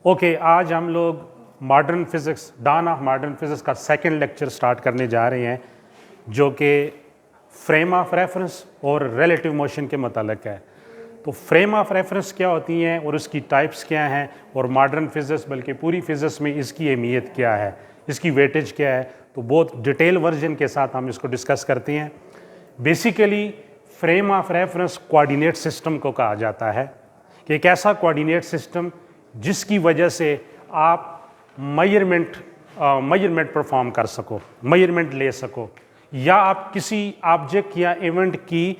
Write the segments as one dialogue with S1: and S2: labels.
S1: Okay, आज हम लोग modern physics, dawn of modern physics का सेकंड लेक्चर स्टार्ट करने जा रहे हैं, जो कि फ्रेम ऑफ रेफरेंस और रिलेटिव मोशन के मतलब है। तो फ्रेम ऑफ रेफरेंस क्या होती हैं और उसकी टाइप्स क्या हैं, और मॉडर्न फिज़िक्स बल्कि पूरी फिज़िक्स में इसकी अहमियत क्या है, इसकी वेटेज क्या है, तो बहुत डिटेल वर्जन के साथ हम इसको डिस्कस करते हैं। Basically frame of reference coordinate system को कहा जाता है कि एक ऐसा कोऑर्डिनेट सिस्टम जिसकी वजह से आप मेजरमेंट परफॉर्म कर सको, मेजरमेंट ले सको, या आप किसी ऑब्जेक्ट या इवेंट की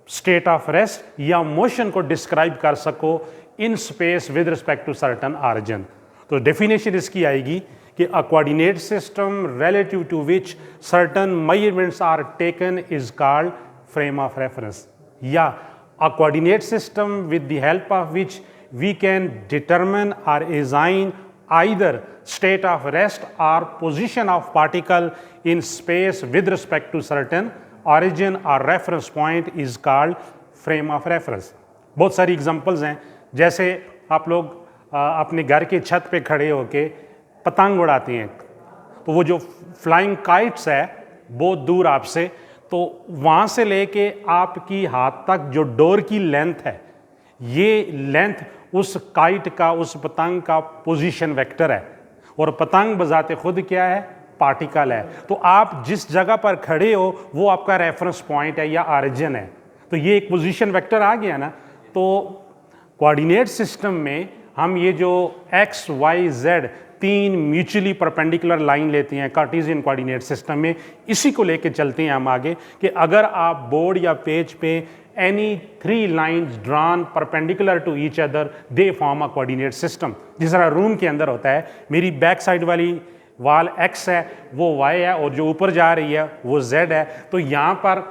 S1: स्टेट ऑफ रेस्ट या मोशन को डिस्क्राइब कर सको in space with respect to certain origin. तो डेफिनेशन इसकी आएगी कि a coordinate system relative to which certain measurements are taken is called frame of reference, या a coordinate system with the help of which we can determine or assign either state of rest or position of particle in space with respect to certain origin or reference point is called frame of reference। बहुत सारी examples हैं, जैसे आप लोग अपने घर के छत पे खड़े होके पतंग उड़ाते हैं, तो वो जो फ्लाइंग काइट्स है बहुत दूर आपसे, तो वहाँ से लेके आपकी हाथ तक जो डोर की लेंथ है, ये लेंथ उस काइट का, उस पतंग का पोजीशन वेक्टर है, और पतंग बजाते खुद क्या है, पार्टिकल है। तो आप जिस जगह पर खड़े हो वो आपका रेफरेंस पॉइंट है या ऑरिजिन है, तो ये एक पोजीशन वेक्टर आ गया ना। तो कोऑर्डिनेट सिस्टम में हम ये जो एक्स वाई जेड तीन म्यूचुअली परपेंडिकुलर लाइन लेते हैं कार्टेशियन कोऑर्डिनेट सिस्टम में, इसी को लेके चलते हैं हम आगे कि अगर आप बोर्ड या पेज पे any three lines drawn perpendicular to each other they form a coordinate system. जिस तरह रूम के अंदर होता है, मेरी बैक साइड वाली वाल एक्स है, वो वाई है, और जो ऊपर जा रही है वो जेड है। तो यहाँ पर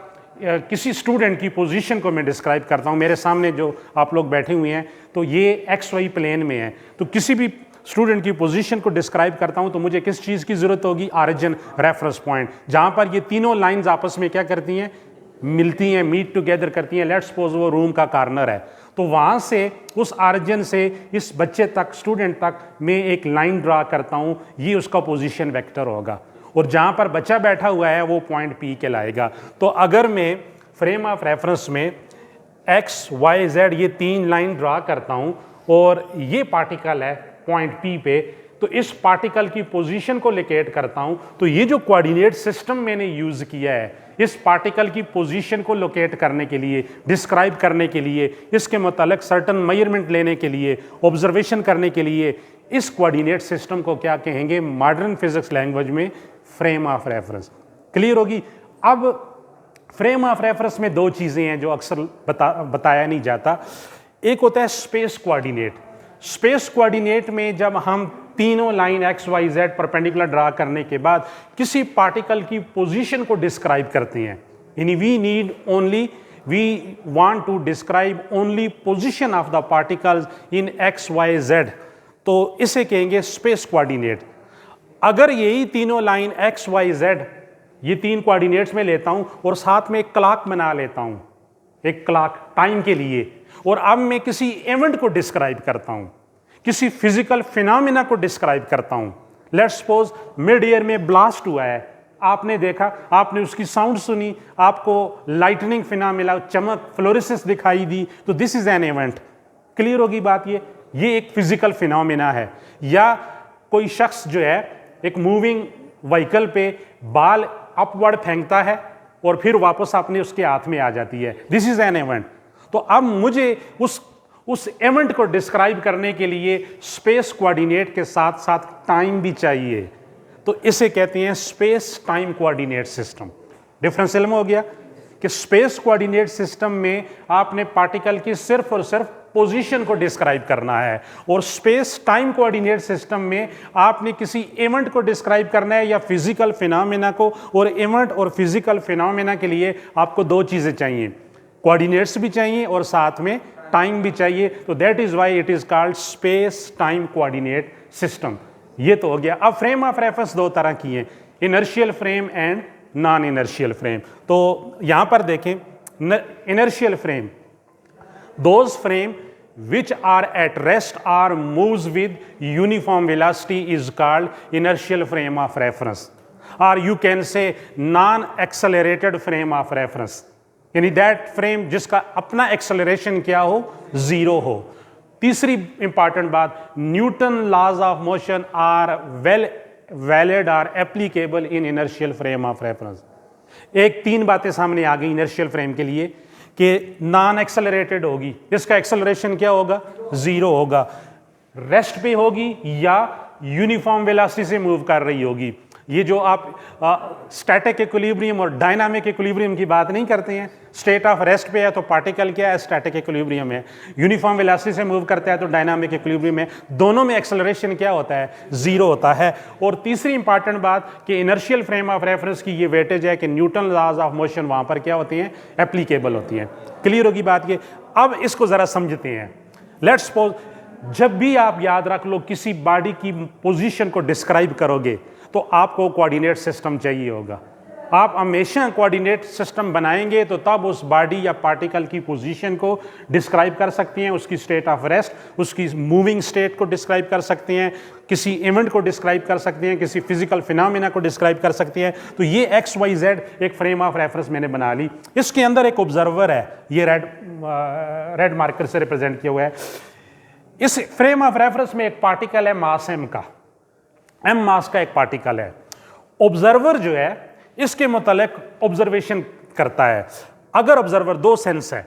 S1: किसी स्टूडेंट की पोजीशन को मैं डिस्क्राइब करता हूँ, मेरे सामने जो आप लोग बैठे हुए हैं, तो ये एक्स वाई प्लेन में है, तो किसी भी स्टूडेंट की पोजीशन को डिस्क्राइब करता हूं तो मुझे किस चीज़ की ज़रूरत होगी, ऑरिजिन रेफरेंस पॉइंट, जहां पर ये तीनों लाइंस आपस में क्या करती हैं, मिलती हैं, मीट टुगेदर करती हैं। लेट्स सपोज वो रूम का कॉर्नर है, तो वहां से उस ऑरिजिन से इस बच्चे तक, स्टूडेंट तक मैं एक लाइन ड्रा करता हूं, ये उसका पोजीशन वेक्टर होगा, और जहां पर बच्चा बैठा हुआ है वो पॉइंट पी कहलाएगा। तो अगर मैं फ्रेम ऑफ रेफरेंस में एक्स वाई जेड ये तीन लाइन ड्रा करता हूं, और ये पार्टिकल है पॉइंट पी पे, तो इस पार्टिकल की पोजीशन को लोकेट करता हूं, तो ये जो कोऑर्डिनेट सिस्टम मैंने यूज किया है, इस पार्टिकल की पोजीशन को लोकेट करने के लिए, डिस्क्राइब करने के लिए, इसके मुतालिक सर्टन मेजरमेंट लेने के लिए, ऑब्जर्वेशन करने के लिए, इस कोऑर्डिनेट सिस्टम को क्या कहेंगे मॉडर्न फिजिक्स लैंग्वेज में, फ्रेम ऑफ रेफरेंस। क्लियर होगी। अब फ्रेम ऑफ रेफरेंस में दो चीजें हैं जो अक्सर बताया नहीं जाता। एक होता है स्पेस कोऑर्डिनेट। स्पेस कोऑर्डिनेट में जब हम तीनों line X Y Z perpendicular draw करने के बाद किसी पार्टिकल की पोजीशन को डिस्क्राइब करते हैं, यानी we want to describe only position of the particles in X Y Z, तो इसे कहेंगे स्पेस कोऑर्डिनेट। अगर यही तीनों लाइन एक्स वाई जेड ये तीन कोऑर्डिनेट्स में लेता हूं और साथ में एक क्लॉक बना लेता हूं, एक क्लॉक टाइम के लिए, और अब मैं किसी इवेंट को डिस्क्राइब करता हूं, किसी फिजिकल फिनोमेना को डिस्क्राइब करता हूं। लेट्स सपोज मिड एयर में ब्लास्ट हुआ है, आपने देखा, आपने उसकी साउंड सुनी, आपको लाइटनिंग फिनोमेना, चमक, फ्लोरेसेंस दिखाई दी, तो this is an event. Clear होगी बात। ये एक फिजिकल फिनोमेना है। या कोई शख्स जो है एक मूविंग व्हीकल पे बाल अपवर्ड फेंकता है और फिर वापस अपने उसके हाथ में आ जाती है, दिस इज एन इवेंट। तो अब मुझे उस इवेंट को डिस्क्राइब करने के लिए स्पेस कोऑर्डिनेट के साथ साथ टाइम भी चाहिए, तो इसे कहते हैं space time coordinate system. Difference इल्म हो गया कि स्पेस कोऑर्डिनेट सिस्टम में आपने पार्टिकल की सिर्फ और सिर्फ पोजीशन को डिस्क्राइब करना है, और स्पेस टाइम कोऑर्डिनेट सिस्टम में आपने किसी इवेंट को डिस्क्राइब करना है या फिजिकल फिनोमेना को। और इवेंट और फिजिकल फिनोमेना के लिए आपको दो चीजें चाहिए, कोऑर्डिनेट्स भी चाहिए और साथ में टाइम भी चाहिए। तो that is why it is called space time coordinate system. ये तो हो गया। अब फ्रेम ऑफ रेफरेंस दो तरह की हैं, inertial frame and non inertial frame. तो यहां पर देखें, inertial frame, those frame which are at rest or moves with uniform velocity is called inertial frame of reference, or you can say non-accelerated frame of reference, यानी that frame जिसका अपना acceleration क्या हो, zero हो। तीसरी important बात, Newton laws of motion are valid are applicable in inertial frame of reference. एक तीन बातें सामने आ गई इनर्शियल फ्रेम के लिए कि नॉन एक्सेलरेटेड होगी, इसका एक्सेलरेशन क्या होगा, जीरो होगा, रेस्ट पे होगी या यूनिफॉर्म वेलोसिटी से मूव कर रही होगी। ये जो आप स्टैटिक इक्विलिब्रियम और डायनामिक इक्विलिब्रियम की बात नहीं करते हैं, स्टेट ऑफ रेस्ट पे है तो पार्टिकल क्या है, स्टैटिक इक्विलिब्रियम है, यूनिफॉर्म वेलोसिटी से मूव करता है तो डायनामिक इक्विलिब्रियम है, दोनों में एक्सेलरेशन क्या होता है, जीरो होता है। और तीसरी इंपॉर्टेंट बात कि इनर्शियल फ्रेम ऑफ रेफरेंस की ये वेटेज है कि न्यूटन लॉज ऑफ मोशन वहां पर क्या होती हैं, एप्लीकेबल होती हैं। क्लियर होगी बात ये। अब इसको जरा समझते हैं। लेट्स सपोज जब भी आप याद रख लो किसी बॉडी की पोजीशन को डिस्क्राइब करोगे तो आपको कोऑर्डिनेट सिस्टम चाहिए होगा। आप हमेशा कोऑर्डिनेट सिस्टम बनाएंगे तो तब उस बॉडी या पार्टिकल की पोजीशन को डिस्क्राइब कर सकते हैं, उसकी स्टेट ऑफ रेस्ट, उसकी मूविंग स्टेट को डिस्क्राइब कर सकते हैं, किसी इवेंट को डिस्क्राइब कर सकते हैं, किसी फिजिकल फिनोमेना को डिस्क्राइब कर सकते हैं। तो ये एक्स वाई जेड एक फ्रेम ऑफ रेफरेंस मैंने बना ली। इसके अंदर एक ऑब्जर्वर है, ये रेड मार्कर से रिप्रेजेंट किया हुआ है। इस फ्रेम ऑफ रेफरेंस में एक पार्टिकल है मास एम का, एम मास का एक पार्टिकल है। ऑब्जर्वर जो है इसके मुतालिक ऑब्जर्वेशन करता है। अगर ऑब्जर्वर, दो सेंस है,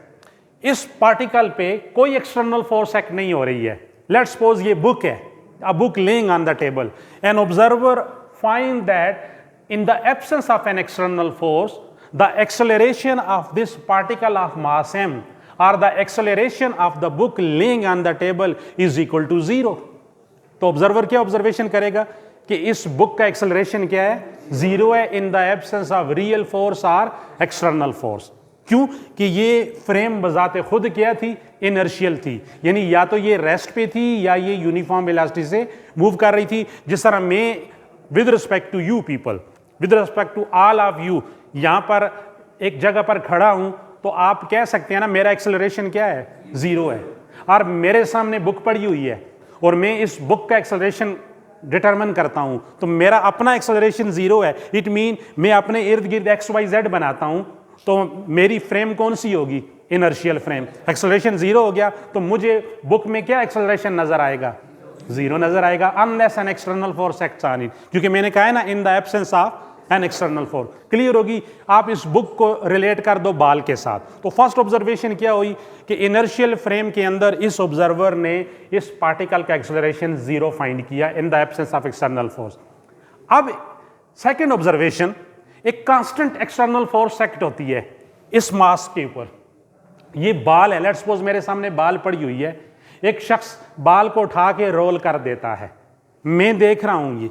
S1: इस पार्टिकल पे कोई एक्सटर्नल फोर्स एक्ट नहीं हो रही है। लेट्स सपोज ये बुक है, a book laying on the table, an observer find that in the absence of an external force the acceleration of this particle of mass M or the acceleration of the book laying on the table is equal to 0। तो observer क्या observation करेगा कि इस book का acceleration क्या है, zero है, इन the absence of real force और एक्सटर्नल फोर्स। क्यों कि ये फ्रेम बजाते खुद क्या थी, इनर्शियल थी, यानी या तो ये रेस्ट पे थी या ये यूनिफॉर्म वेलोसिटी से मूव कर रही थी। जिस तरह मैं with respect to you people, with respect to all of you, यहां पर एक जगह पर खड़ा हूं तो आप कह सकते हैं ना मेरा एक्सेलरेशन क्या है, जीरो है, और मेरे सामने बुक पड़ी हुई है और मैं इस बुक का एक्सेलरेशन डिटरमिन करता हूं तो मेरा अपना एक्सेलरेशन जीरो है। इट मीन मैं अपने इर्द गिर्द एक्स वाई जेड बनाता हूं तो मेरी फ्रेम कौन सी होगी, इनर्शियल फ्रेम। एक्सेलरेशन जीरो हो गया तो मुझे बुक में क्या एक्सेलरेशन नजर आएगा, जीरो नजर आएगा, unless N external force acts on it, क्योंकि मैंने कहा है ना इन the absence of an external force. Clear होगी। आप इस बुक को रिलेट कर दो बाल के साथ, तो फर्स्ट ऑब्जर्वेशन क्या हुई कि इनर्शियल फ्रेम के अंदर इस ऑब्जर्वर ने इस पार्टिकल का एक्सेलरेशन जीरो फाइंड किया इन the absence of external force. अब सेकंड ऑब्जर्वेशन, एक कांस्टेंट एक्सटर्नल फोर्स एक्ट होती है इस मास के ऊपर। ये बाल है, लेट्स सपोज मेरे सामने बाल पड़ी हुई है, एक शख्स बाल को उठा के रोल कर देता है, मैं देख रहा हूं, ये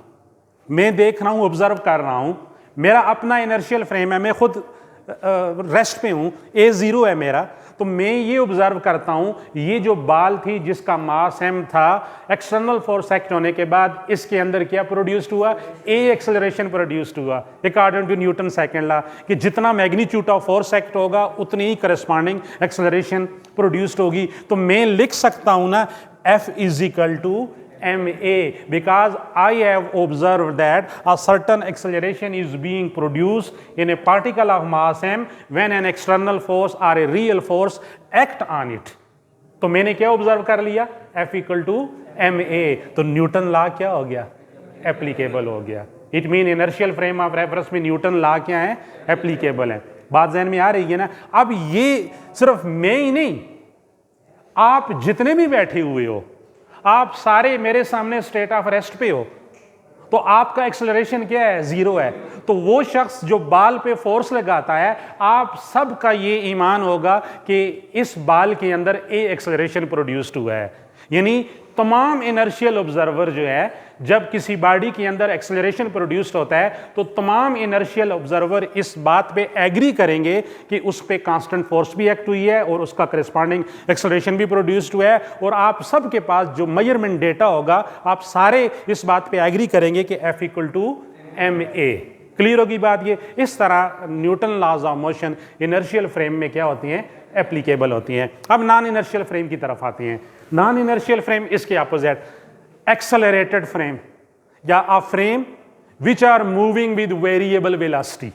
S1: मैं देख रहा हूं, ऑब्जर्व कर रहा हूं, मेरा अपना इनर्शियल फ्रेम है, मैं खुद रेस्ट पे हूं, ए जीरो है मेरा, तो मैं ये ऑब्जर्व करता हूं ये जो बाल थी जिसका मास एम था, एक्सटर्नल फोर्स एक्ट होने के बाद इसके अंदर क्या प्रोड्यूस्ड हुआ, ए एक्सेलरेशन प्रोड्यूस्ड हुआ according to Newton second law, कि जितना मैग्नीट्यूड ऑफ फोर्स एक्ट होगा उतनी ही करस्पॉन्डिंग एक्सेलरेशन प्रोड्यूस्ड होगी। तो मैं लिख सकता हूं ना F is equal to ma, because I have observed that a certain acceleration is being produced in a particle of mass m when an external force or a real force act on it। तो मैंने क्या observe कर लिया, F equal to ma, तो Newton law क्या हो गया, applicable हो गया। It mean inertial frame of reference में न्यूटन लॉ क्या है, एप्लीकेबल है। बात ज़हन में आ रही है ना। अब ये सिर्फ मैं ही नहीं, आप जितने भी बैठे हुए हो, आप सारे मेरे सामने स्टेट ऑफ रेस्ट पे हो, तो आपका एक्सेलरेशन क्या है, जीरो है। तो वो शख्स जो बाल पे फोर्स लगाता है, आप सबका ये ईमान होगा कि इस बाल के अंदर ए एक्सेलरेशन प्रोड्यूस्ड हुआ है। यानी तमाम इनर्शियल ऑब्जर्वर जो है, जब किसी बॉडी के अंदर एक्सेलरेशन प्रोड्यूस्ड होता है तो तमाम इनर्शियल ऑब्जर्वर इस बात पे एग्री करेंगे कि उस पे कांस्टेंट फोर्स भी एक्ट हुई है और उसका करस्पॉन्डिंग एक्सेलरेशन भी प्रोड्यूस्ड हुआ है। और आप सब के पास जो मेजरमेंट डेटा होगा, आप सारे इस बात पे एग्री करेंगे कि F equal to ma। Clear होगी बात ये। इस तरह Newton laws of motion inertial frame में क्या होती हैं, एप्लीकेबल होती हैं। अब नॉन इनर्शियल फ्रेम की तरफ आते हैं। नॉन इनर्शियल फ्रेम इसके अपोजिट एक्सेलरेटेड फ्रेम या a frame which are moving with variable velocity,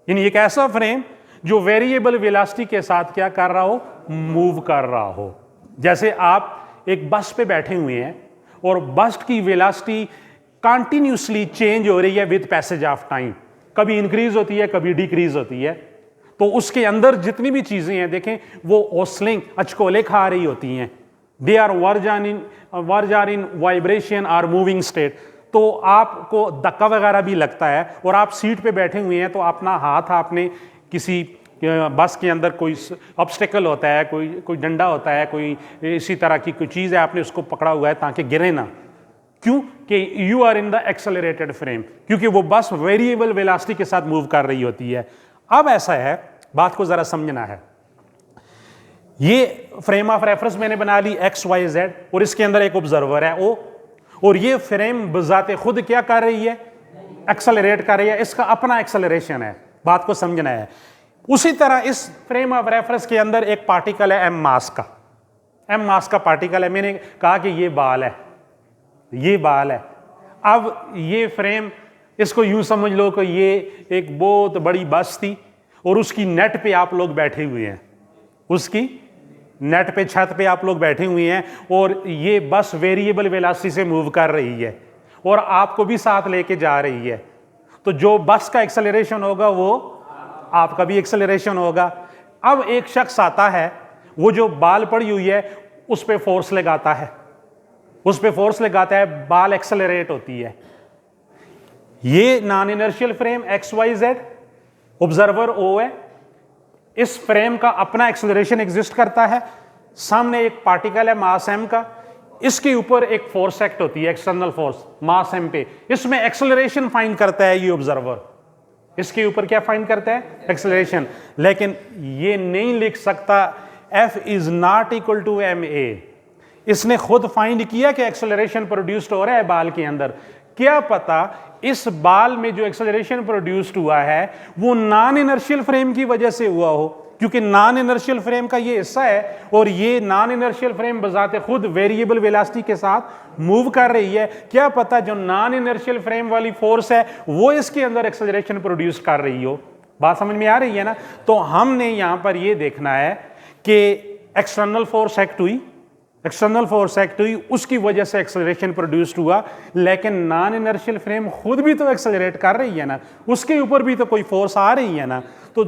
S1: यानी एक ऐसा फ्रेम जो वेरिएबल वेलोसिटी के साथ क्या कर रहा हो, मूव कर रहा हो। जैसे आप एक बस पे बैठे हुए हैं और बस की वेलोसिटी कंटिन्यूसली चेंज हो रही है विद पैसेज ऑफ टाइम, कभी इंक्रीज होती है कभी डिक्रीज होती है, तो उसके अंदर जितनी भी चीजें हैं देखें वो ओसलिंग अचकोले खा रही होती हैं, they are verge are in vibration are moving state. तो आपको धक्का वगैरह भी लगता है और आप सीट पे बैठे हुए हैं तो अपना हाथ आपने किसी बस के अंदर कोई ऑब्स्टेकल होता है, कोई डंडा होता है, कोई इसी तरह की कोई चीज़ है, आपने उसको पकड़ा हुआ है ताकि गिरे ना। क्यों? कि you are in the accelerated frame, क्योंकि वो बस वेरिएबल वेलोसिटी के साथ मूव कर रही होती है। अब ऐसा है, बात को जरा समझना है। ये फ्रेम ऑफ रेफरेंस मैंने बना ली एक्स वाई जेड और इसके अंदर एक ऑब्जर्वर है ओ, और ये फ्रेम बजाते खुद क्या कर रही है, एक्सेलरेट कर रही है, इसका अपना एक्सेलरेशन है। बात को समझना है। उसी तरह इस फ्रेम ऑफ रेफरेंस के अंदर एक पार्टिकल है एम मास का, एम मास का पार्टिकल है। मैंने कहा कि ये बाल है, ये बाल है। अब ये फ्रेम, इसको यूं समझ लो कि ये एक बहुत बड़ी बस थी और उसकी नेट पे आप लोग बैठे हुए हैं, उसकी नेट पे छत पे आप लोग बैठे हुए हैं और ये बस वेरिएबल वेलोसिटी से मूव कर रही है और आपको भी साथ लेके जा रही है। तो जो बस का एक्सेलरेशन होगा वो आपका भी एक्सेलरेशन होगा। अब एक शख्स आता है, वो जो बाल पड़ी हुई है उस पे फोर्स लगाता है, उस पे फोर्स लगाता है, बाल एक्सेलरेट होती है। ये non inertial frame X Y Z, observer O है। इस फ्रेम का अपना एक्सेलरेशन एग्जिस्ट करता है, सामने एक पार्टिकल है मास एम का, इसके ऊपर एक फोर्स एक्ट होती है, एक्सटर्नल फोर्स मास एम पे, इसमें एक्सेलरेशन फाइंड करता है ये ऑब्जर्वर, इसके ऊपर क्या फाइंड करता है, एक्सेलरेशन। लेकिन ये नहीं लिख सकता F is not equal to M A. इसने खुद फाइंड किया कि एक्सेलरेशन प्रोड्यूस्ड हो रहा है बाल के अंदर, क्या पता इस बाल में जो एक्सेलरेशन प्रोड्यूस्ड हुआ है वो नॉन इनर्शियल फ्रेम की वजह से हुआ हो, क्योंकि नॉन इनर्शियल फ्रेम का ये हिस्सा है और ये नॉन इनर्शियल फ्रेम बजाते खुद वेरिएबल वेलोसिटी के साथ मूव कर रही है। क्या पता जो नॉन इनर्शियल फ्रेम वाली फोर्स है वो इसके अंदर एक्सेलरेशन प्रोड्यूस कर रही हो। बात समझ में आ रही है ना? तो हमने यहां पर ये देखना है कि एक्सटर्नल फोर्स एक्ट हुई, एक्सटर्नल फोर्स एक्ट हुई, उसकी वजह से एक्सेलरेशन प्रोड्यूस्ड हुआ, लेकिन नॉन इनर्शियल फ्रेम खुद भी तो एक्सेलरेट कर रही है ना, उसके ऊपर भी तो कोई फोर्स आ रही है ना। तो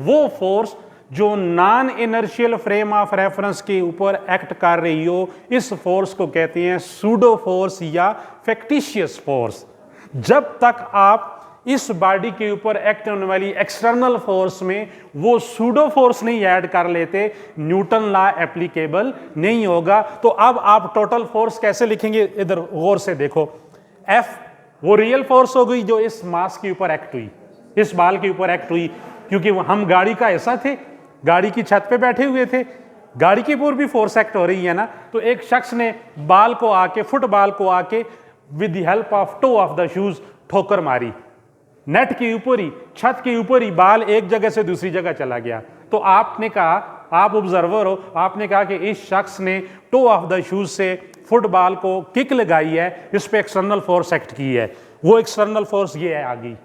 S1: वो फोर्स जो non inertial frame of reference के ऊपर एक्ट कर रही हो, इस फोर्स को कहते हैं सूडो फोर्स या फैक्टिशियस फोर्स। जब तक आप इस बॉडी के ऊपर एक्ट होने वाली एक्सटर्नल फोर्स में वो सूडो फोर्स नहीं ऐड कर लेते, न्यूटन लॉ एप्लीकेबल नहीं होगा। तो अब आप टोटल फोर्स कैसे लिखेंगे, इधर गौर से देखो। F वो रियल फोर्स हो गई जो इस मास के ऊपर एक्ट हुई, इस बाल के ऊपर एक्ट हुई, क्योंकि हम गाड़ी का हिस्सा थे, गाड़ी की छत पे बैठे हुए थे, गाड़ी के ऊपर भी फोर्स एक्ट हो रही है ना। तो एक शख्स ने बाल को आके, फुटबॉल को आके with the help of toe of the shoes ठोकर मारी, नेट के ऊपर ही, छत के ऊपर ही बाल एक जगह से दूसरी जगह चला गया। तो आपने कहा, आप ऑब्जर्वर हो, आपने कहा कि इस शख्स ने टो ऑफ द शूज से फुटबॉल को किक लगाई है, इस पे एक्सटर्नल फोर्स एक्ट की है, वो एक्सटर्नल फोर्स ये है आ गई।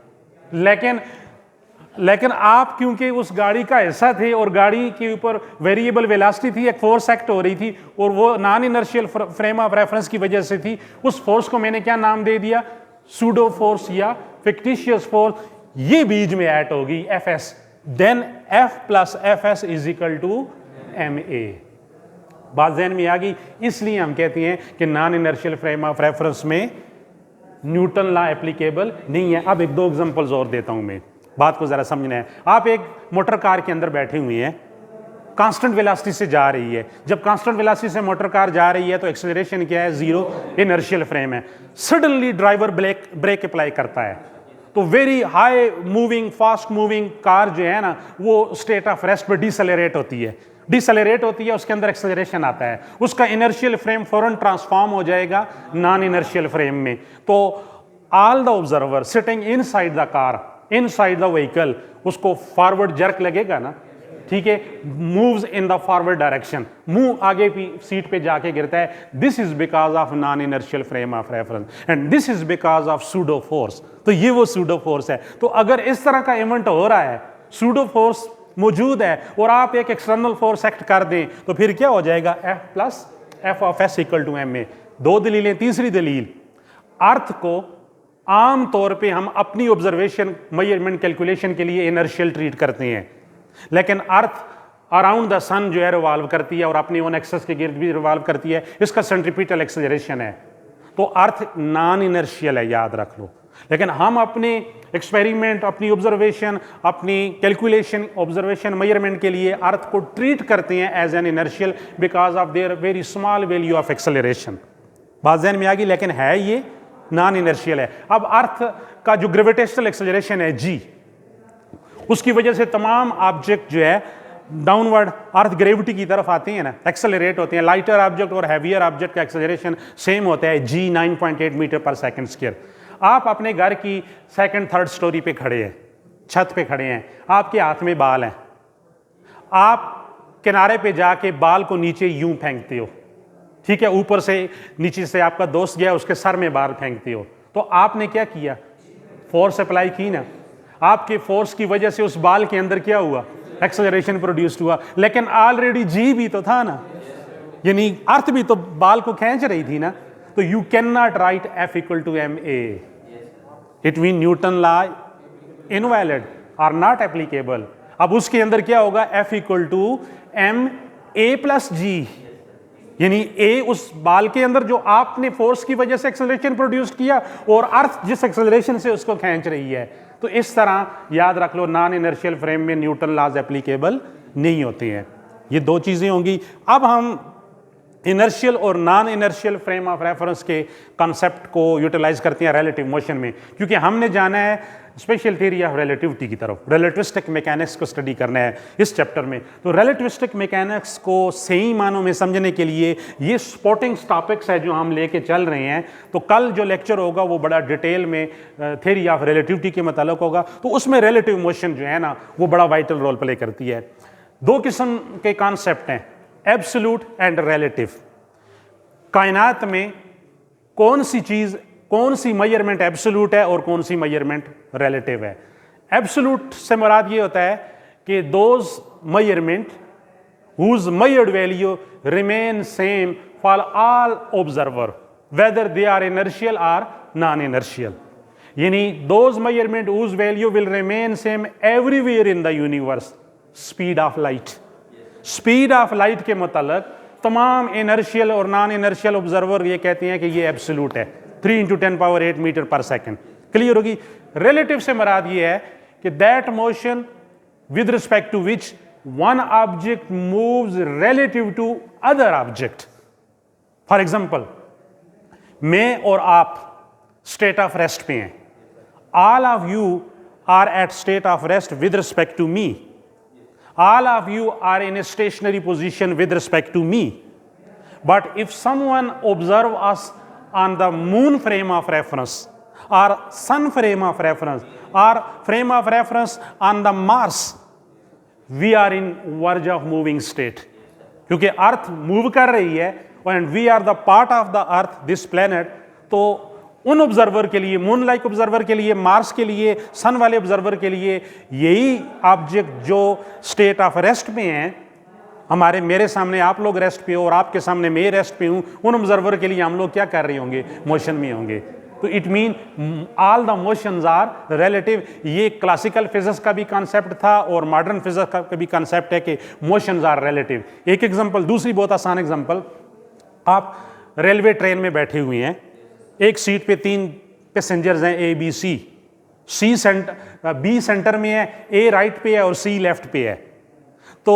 S1: लेकिन आप क्योंकि उस गाड़ी का हिस्सा थे और गाड़ी के ऊपर वेरिएबल वेलोसिटी थी, एक फोर्स एक्ट हो रही थी और वो non inertial frame of reference की वजह से थी, उस फोर्स को मैंने क्या नाम दे दिया, सूडो फोर्स या फिक्टिशियस फोर्स। ये बीच में ऐड होगी Fs, then F plus Fs is equal to ma। बात ज़हन में आ गई? इसलिए हम कहते हैं कि non inertial frame of reference में न्यूटन लॉ एप्लीकेबल नहीं है। अब एक दो एग्जांपल्स और देता हूं मैं, बात को जरा समझना है। आप एक मोटर कार के अंदर बैठे हुए हैं, कांस्टेंट वेलोसिटी से जा रही है। जब कांस्टेंट वेलोसिटी से मोटर कार जा रही है तो एक्सेलरेशन क्या है, जीरो, इनर्शियल फ्रेम है। सडनली ड्राइवर ब्रेक अप्लाई करता है तो very high moving, fast moving car जो है ना, वो स्टेट ऑफ रेस्ट पे डिसेलरेट होती है, डिसेलरेट होती है, उसके अंदर एक्सेलरेशन आता है, उसका इनर्शियल फ्रेम फौरन ट्रांसफॉर्म हो जाएगा नॉन इनर्शियल फ्रेम में। तो all the observer sitting inside the car, inside the vehicle, उसको फॉरवर्ड जर्क लगेगा ना, ठीक है, moves in the forward direction, मुंह आगे सीट पे जाके गिरता है। This is because of non inertial frame of reference and this is because of pseudo force. तो ये वो सूडो फोर्स है। तो अगर इस तरह का इवेंट हो रहा है, सूडो फोर्स मौजूद है और आप एक एक्सटर्नल फोर्स एक्ट कर दें, तो फिर क्या हो जाएगा, F plus F of S equal to M A. दो दलीलें। तीसरी दलील, अर्थ को आम तौर पे हम अपनी ऑब्जर्वेशन मेजरमेंट कैलकुलेशन के लिए इनर्शियल ट्रीट करते हैं, लेकिन अर्थ अराउंड द सन जो है रिवॉल्व करती है और अपनी ओन एक्सेस के गिर्द भी रिवॉल्व करती है, इसका सेंट्रीपिटल एक्सेलरेशन है। तो अर्थ नॉन इनर्शियल है, याद रख लो। लेकिन हम अपने एक्सपेरिमेंट, अपनी ऑब्जर्वेशन, अपनी कैलकुलेशन, ऑब्जर्वेशन मेजरमेंट के लिए अर्थ को ट्रीट करते हैं as an inertial because of their very small value of acceleration. बात ज़हन में आ गई, लेकिन है ये नॉन इनर्शियल है। अब अर्थ का जो ग्रेविटेशनल एक्सेलरेशन है g, उसकी वजह से तमाम ऑब्जेक्ट जो है डाउनवर्ड अर्थ ग्रेविटी की तरफ आते हैं ना, एक्सेलरेट होते हैं। लाइटर ऑब्जेक्ट और हैवियर ऑब्जेक्ट का एक्सेलरेशन सेम होता है, g 9.8 मीटर पर सेकंड स्क्वायर। आप अपने घर की सेकंड थर्ड स्टोरी पे खड़े हैं, छत पे खड़े हैं, आपके हाथ में बाल हैं, आप किनारे पे जाके बाल को नीचे यूं फेंकते हो, ठीक है, ऊपर से नीचे से आपका दोस्त गया, उसके सर में बाल फेंकते हो। तो आपने क्या किया, फोर्स अप्लाई की ना, आपके फोर्स की वजह से उस बाल के अंदर क्या हुआ, एक्सेलरेशन प्रोड्यूस्ड हुआ। लेकिन ऑलरेडी जी भी तो था ना, यानी अर्थ भी तो बाल को खींच रही थी ना। तो you can not write F equal to M A, it mean Newton law invalid or not applicable. अब उसके अंदर क्या होगा, F equal to M A plus G, यानी ए उस बाल के अंदर जो आपने फोर्स की वजह से एक्सेलरेशन प्रोड्यूस किया और अर्थ जिस एक्सेलरेशन से उसको खींच रही है। तो इस तरह याद रख लो, नॉन इनर्शियल फ्रेम में न्यूटन लॉज एप्लीकेबल नहीं होते हैं। ये दो चीजें होंगी। अब हम इनर्शियल और non inertial frame of reference के कॉन्सेप्ट को यूटिलाइज करते हैं रिलेटिव मोशन में, क्योंकि हमने जाना है स्पेशल थ्योरी ऑफ रिलेटिविटी की तरफ, रिलेटिविस्टिक मैकेनिक्स को स्टडी करना है इस चैप्टर में। तो रिलेटिविस्टिक मैकेनिक्स को सही मानों में समझने के लिए ये स्पॉटिंग टॉपिक्स है जो हम लेके चल रहे हैं। तो कल जो लेक्चर होगा वो बड़ा डिटेल में थ्योरी ऑफ रिलेटिविटी के मतलब होगा। तो उसमें रिलेटिव मोशन जो है ना, वो बड़ा वाइटल रोल प्ले करती है। दो किस्म के कॉन्सेप्ट हैं, एब्सोल्यूट एंड रिलेटिव। कायनात में कौन सी चीज, कौन सी मेजरमेंट एब्सोल्यूट है और कौन सी मेजरमेंट रिलेटिव है। एब्सोल्यूट से मुराद ये होता है कि those measurement whose measured value remain same for all observer whether they are inertial और नॉन इनर्शियल, यानी those measurement whose value will remain same everywhere in the universe. Speed of light, speed of light के मुताल्लिक तमाम inertial और non inertial observer ये कहते हैं कि ये एब्सोल्यूट है, 3 × 10⁸ मीटर पर सेकंड। क्लियर होगी। रिलेटिव से मुराद ये है कि that motion with respect to which one object moves relative to other object. For example, मैं और आप स्टेट ऑफ रेस्ट पे हैं, all of you are at state of rest with respect to me, all of you are in a stationary position with respect to me. But if someone observe us on the moon frame of reference or sun frame of reference or frame of reference on the Mars, we are in verge of moving state. क्योंकि अर्थ move कर रही है and we are the part of the earth, this planet, तो उन observer के लिए, moon like observer के लिए, मार्स के लिए, सन वाले ऑब्जर्वर के लिए, यही ऑब्जेक्ट जो स्टेट ऑफ रेस्ट में हैं, हमारे मेरे सामने आप लोग रेस्ट पे हो और आपके सामने मैं रेस्ट पे हूं, उन ऑब्जर्वर के लिए हम लोग क्या कर रहे होंगे, मोशन में होंगे। तो it mean all the motions are relative. ये क्लासिकल फिजिक्स का भी कॉन्सेप्ट था और मॉडर्न फिजिक्स का भी कॉन्सेप्ट है कि मोशंस आर रिलेटिव। एक एग्जांपल, दूसरी बहुत आसान एग्जांपल, आप रेलवे ट्रेन में बैठे हुए हैं, एक सीट पे 3 पैसेंजर्स हैं, A B C, C centre, B centre में है, ए राइट पे है और सी लेफ्ट पे है। तो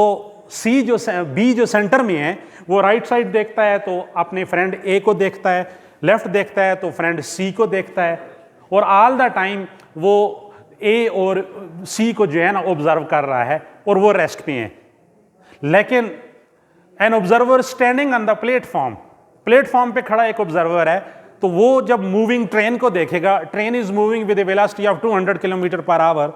S1: सी जो बी जो सेंटर में है वो राइट साइड देखता है तो अपने फ्रेंड ए को देखता है, लेफ्ट देखता है तो फ्रेंड सी को देखता है, और ऑल द टाइम वो ए और सी को जो है ना ऑब्जर्व कर रहा है और वो रेस्ट पे हैं। लेकिन N observer standing on the platform, platform पे खड़ा एक ऑब्जर्वर है, तो वो जब मूविंग ट्रेन को देखेगा, train is moving with A velocity of 200 kilometre per hour,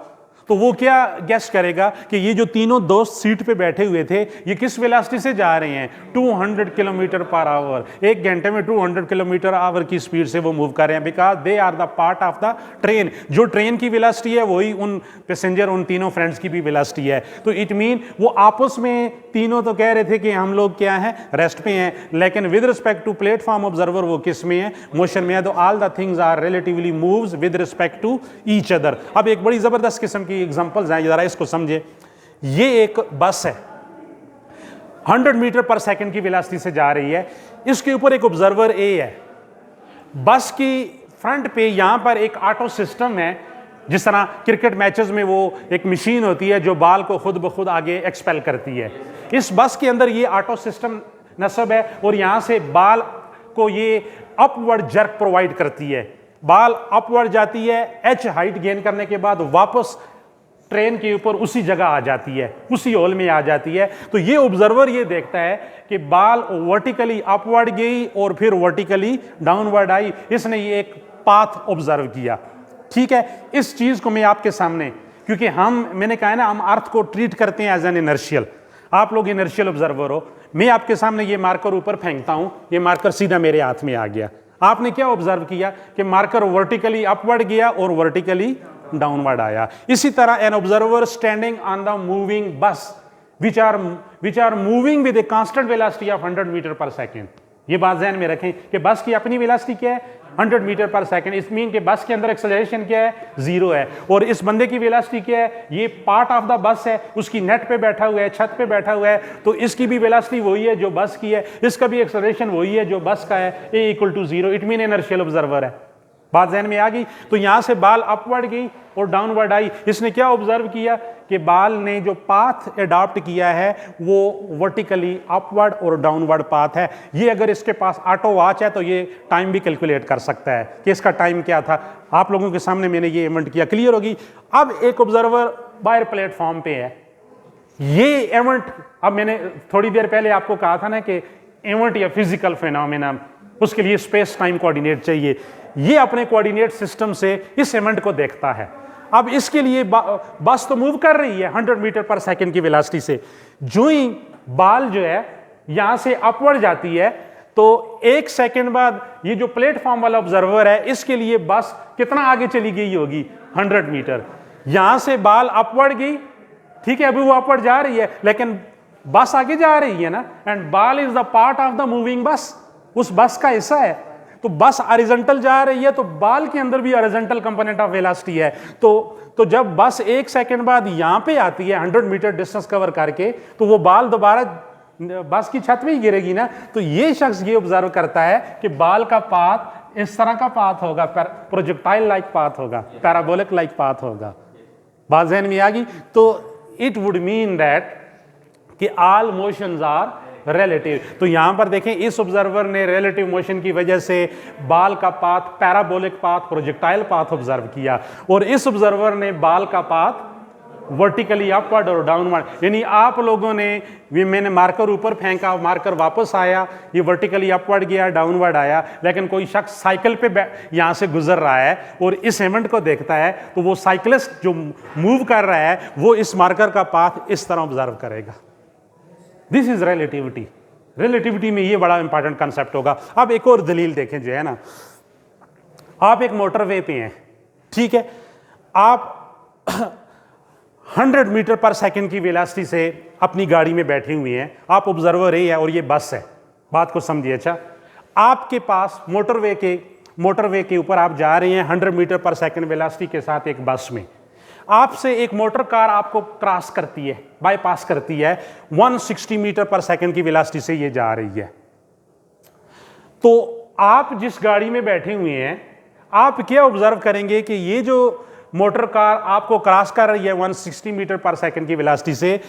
S1: तो वो क्या गेस करेगा कि ये जो तीनों दोस्त सीट पे बैठे हुए थे ये किस वेलोसिटी से जा रहे हैं, 200 किलोमीटर पर आवर। एक घंटे में 200 किलोमीटर आवर की स्पीड से वो मूव कर रहे हैं, because they are the part of the train. जो ट्रेन की वेलोसिटी है वही उन पैसेंजर, उन तीनों फ्रेंड्स की भी वेलोसिटी है। तो इट मीन वो आपस में तीनों तो कह रहे थे कि हम लोग क्या है, रेस्ट पे हैं, लेकिन with respect to platform observer वो किस में है, मोशन में है। तो all the things are relatively moves with respect to each other. अब एक बड़ी जबरदस्त किस्म की एग्जांपल्स हैं, जरा इसको समझे। ये एक बस है, 100 मीटर पर सेकंड की वेलोसिटी से जा रही है, इसके ऊपर एक ऑब्जर्वर ए है। बस की फ्रंट पे यहां पर एक ऑटो सिस्टम है, जिस तरह क्रिकेट मैचेस में वो एक मशीन होती है जो बॉल को खुद ब खुद आगे एक्सपेल करती है। इस बस के अंदर ये ऑटो सिस्टम नस्ब है और यहां से बॉल को ये अपवर्ड जर्क प्रोवाइड करती है। बॉल अपवर्ड जाती है, एच हाइट गेन करने के बाद वापस ट्रेन के ऊपर उसी जगह आ जाती है, उसी होल में आ जाती है। तो ये ऑब्जर्वर ये देखता है कि बॉल वर्टिकली अपवर्ड गई और फिर वर्टिकली डाउनवर्ड आई। इसने ये एक पाथ ऑब्जर्व किया। ठीक है, इस चीज को मैं आपके सामने, क्योंकि मैंने कहा है ना, हम अर्थ को ट्रीट करते हैं एज एन इनर्शियल, आप लोग इनर्शियल ऑब्जर्वर हो। मैं आपके सामने ये मार्कर ऊपर फेंकता हूं, ये मार्कर सीधा मेरे हाथ में आ गया। आपने क्या ऑब्जर्व किया कि मार्कर वर्टिकली अपवर्ड गया और वर्टिकली डाउनवर्ड आया। इसी तरह an observer standing on the moving bus which are moving with a constant velocity of 100 metre per second. ये बात ध्यान में रखें कि बस की अपनी वेलोसिटी क्या है, 100 मीटर पर सेकंड। इस मीन कि बस के अंदर एक्सेलरेशन क्या है, 0 है। और इस बंदे की वेलोसिटी क्या है, ये पार्ट ऑफ द बस है, उसकी नेट पे बैठा हुआ है, छत पे बैठा हुआ है, तो इसकी भी वेलोसिटी वही है जो बस की है, इसका भी एक्सेलरेशन वही है जो बस का है, A equal to 0। It mean inertial observer है। बात ज़हन में आ गई। तो यहां से बाल अपवर्ड गई और डाउनवर्ड आई। इसने क्या ऑब्जर्व किया कि बाल ने जो पाथ अडॉप्ट किया है वो वर्टिकली अपवर्ड और डाउनवर्ड पाथ है। ये अगर इसके पास ऑटो वॉच है तो ये टाइम भी कैलकुलेट कर सकता है कि इसका टाइम क्या था। आप लोगों के सामने मैंने ये इवेंट किया, क्लियर होगी। अब एक ऑब्जर्वर बाहर प्लेटफॉर्म पे है। ये इवेंट, अब मैंने थोड़ी देर पहले आपको कहा था ना कि इवेंट या फिजिकल फिनोमेना, उसके लिए स्पेस टाइम कोऑर्डिनेट चाहिए। ये अपने कोऑर्डिनेट सिस्टम से इस इवेंट को देखता है। अब इसके लिए बस तो मूव कर रही है 100 मीटर पर सेकंड की वेलोसिटी से। जो ही बाल जो है यहां से अपवर्ड जाती है तो 1 सेकंड बाद ये जो प्लेटफॉर्म वाला ऑब्जर्वर है, इसके लिए बस कितना आगे चली गई होगी, 100 मीटर। यहां से बाल अपवर्ड गई, ठीक है, अभी वो अपवर्ड जा रही है, लेकिन बस आगे जा रही है ना, एंड बाल is the part of the moving बस, उस बस का हिस्सा है। तो बस हॉरिजॉन्टल जा रही है तो बाल के अंदर भी हॉरिजॉन्टल कंपोनेंट ऑफ वेलोसिटी है। तो जब बस 1 सेकंड बाद यहां पे आती है 100 मीटर डिस्टेंस कवर करके, तो वो बाल दोबारा बस की छत में ही गिरेगी ना। तो ये शख्स ये ऑब्जर्व करता है कि बाल का पाथ इस तरह का पाथ होगा, प्रोजेक्टाइल लाइक पाथ होगा, पैराबोलिक लाइक पाथ होगा। बात ज़हन में आ गई। तो इट वुड मीन दैट कि ऑल मोशंस आर रिलेटिव। तो यहां पर देखें, इस ऑब्जर्वर ने रिलेटिव मोशन की वजह से बाल का path parabolic path, projectile path observe किया, और इस ऑब्जर्वर ने बाल का पाथ वर्टिकली अपवर्ड और डाउनवर्ड। यानी आप लोगों ने, मैंने मार्कर ऊपर फेंका, मार्कर वापस आया, ये वर्टिकली अपवर्ड गया, डाउनवर्ड आया, लेकिन कोई शख्स साइकिल पे यहां से गुजर रहा है और इस इवेंट को देखता है, तो वो साइकिलिस्ट जो मूव कर रहा है वो इस मार्कर का पाथ इस तरह ऑब्जर्व करेगा। This is relativity. रिलेटिविटी में ये बड़ा इंपॉर्टेंट कंसेप्ट होगा। अब एक और दलील देखें, जो है ना, आप एक मोटरवे पे हैं, ठीक है, आप 100 मीटर पर सेकंड की वेलोसिटी से अपनी गाड़ी में बैठे हुए हैं, आप ऑब्जर्वर है और ये बस है। बात को समझिए। अच्छा, आपके पास मोटरवे के ऊपर आप जा रहे हैं 100 मीटर पर सेकंड वेलोसिटी के साथ एक बस में। आपसे एक मोटर कार आपको क्रॉस करती है, बाईपास करती है, 160 मीटर पर सेकंड की वेलोसिटी से ये जा रही है। तो आप जिस गाड़ी में बैठे हुए हैं, आप क्या ऑब्जर्व करेंगे कि ये जो मोटर कार आपको क्रॉस कर रही है 160 मीटर पर सेकंड की वेलोसिटी से,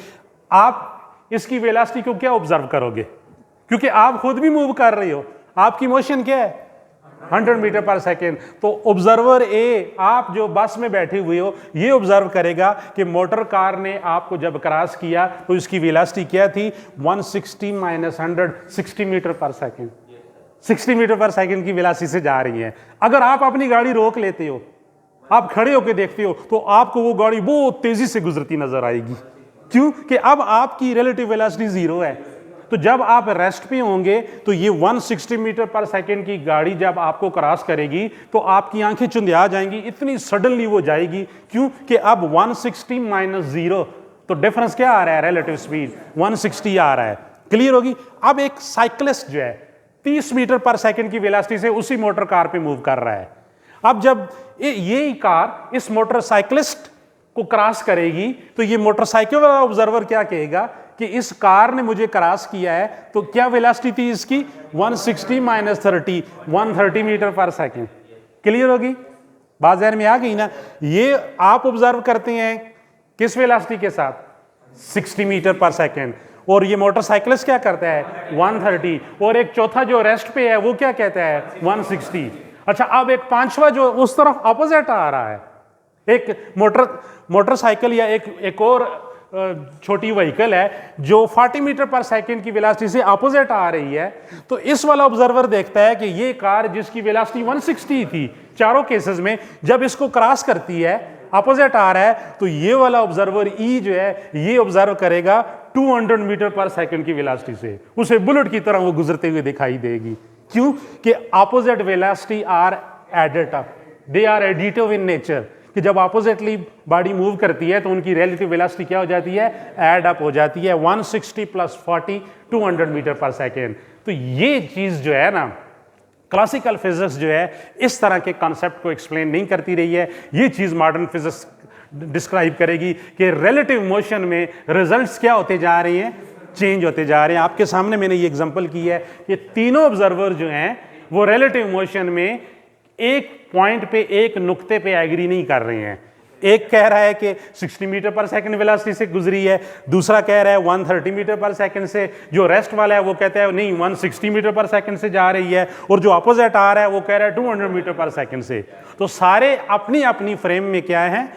S1: आप इसकी वेलोसिटी को क्या ऑब्जर्व करोगे? क्योंकि आप खुद भी मूव कर रहे हो, आपकी मोशन क्या है, 100 मीटर पर सेकेंड। तो ऑब्जर्वर ए, आप जो बस में बैठे हुए हो, ये ऑब्जर्व करेगा कि मोटर कार ने आपको जब क्रॉस किया तो इसकी वेलोसिटी क्या थी, 160 minus 100, 60 metre per second. 60 metre पर सेकंड की वेलोसिटी से जा रही है। अगर आप अपनी गाड़ी रोक लेते हो, आप खड़े होकर देखते हो, तो आपको वो गाड़ी बहुत तेजी से गुजरती नजर आएगी। क्यों? कि अब आपकी रिलेटिव वेलोसिटी 0 है। तो जब आप रेस्ट पे होंगे तो ये 160 मीटर पर सेकंड की गाड़ी जब आपको क्रॉस करेगी तो आपकी आंखें चुंधिया जाएंगी, इतनी सडनली वो जाएगी। क्यों? कि अब 160 माइनस 0, तो डिफरेंस क्या आ रहा है? रिलेटिव स्पीड 160 आ रहा है। क्लियर होगी? अब एक साइकिलिस्ट जो है 30 मीटर पर सेकंड की वेलोसिटी से उसी मोटर कार पे मूव कर रहा है। अब जब ये कार इस मोटरसाइकिलिस्ट को क्रॉस करेगी तो ये मोटरसाइकिल वाला ऑब्जर्वर क्या कहेगा कि इस कार ने मुझे क्रॉस किया है, तो क्या वेलोसिटी थी इसकी? 160 माइनस 30, 130 मीटर पर सेकंड। क्लियर होगी? बात ज़हन में आ गई ना? ये आप ऑब्जर्व करते हैं किस वेलोसिटी के साथ? 60 मीटर पर सेकंड। और ये मोटरसाइकिलिस्ट क्या करता है? 130। और एक चौथा जो रेस्ट पे है वो क्या कहता है? 160। अच्छा, अब एक पांचवा जो उस तरफ अपोजिट आ रहा है, एक मोटरसाइकिल या एक और छोटी व्हीकल है जो 40 मीटर पर सेकंड की वेलोसिटी से अपोजिट आ रही है, तो इस वाला ऑब्जर्वर देखता है कि ये कार जिसकी वेलोसिटी 160 थी चारों केसेस में, जब इसको क्रॉस करती है, अपोजिट आ रहा है, तो ये वाला ऑब्जर्वर ई जो है ये ऑब्जर्व करेगा 200 मीटर पर सेकंड की वेलोसिटी से, उसे बुलेट की तरह वो गुजरते हुए दिखाई देगी। क्यों? कि opposite velocity are added up, they are additive in nature, कि जब अपोजिटली बॉडी मूव करती है तो उनकी रिलेटिव वेलोसिटी क्या हो जाती है? ऐड अप हो जाती है। 160 प्लस 40, 200 मीटर पर सेकेंड। तो ये चीज जो है ना, क्लासिकल फिजिक्स जो है इस तरह के कॉन्सेप्ट को एक्सप्लेन नहीं करती रही है, ये चीज मॉडर्न फिजिक्स डिस्क्राइब करेगी कि रिलेटिव मोशन में रिजल्ट्स क्या होते जा रहे हैं? चेंज होते जा रहे हैं। आपके सामने मैंने ये एग्जांपल की है, ये तीनों ऑब्जर्वर जो हैं वो रिलेटिव मोशन में एक पॉइंट पे, एक नुक्ते पे एग्री नहीं कर रहे हैं। एक कह रहा है कि 60 मीटर पर सेकंड वेलोसिटी से गुजरी है, दूसरा कह रहा है 130 मीटर पर सेकंड से, जो रेस्ट वाला है वो कहता है नहीं 160 मीटर पर सेकंड से जा रही है, और जो अपोजिट आ रहा है वो कह रहा है 200 मीटर पर सेकंड से। तो सारे अपनी अपनी फ्रेम में क्या है?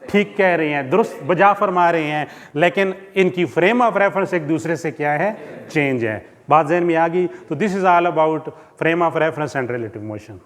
S1: ठीक कह रहे हैं, दुरुस्त बजा फरमा रहे हैं, लेकिन इनकी फ्रेम ऑफ रेफरेंस एक दूसरे से क्या है? चेंज है। बात ज़हन में आ गई? तो this is all about frame of reference and relative motion.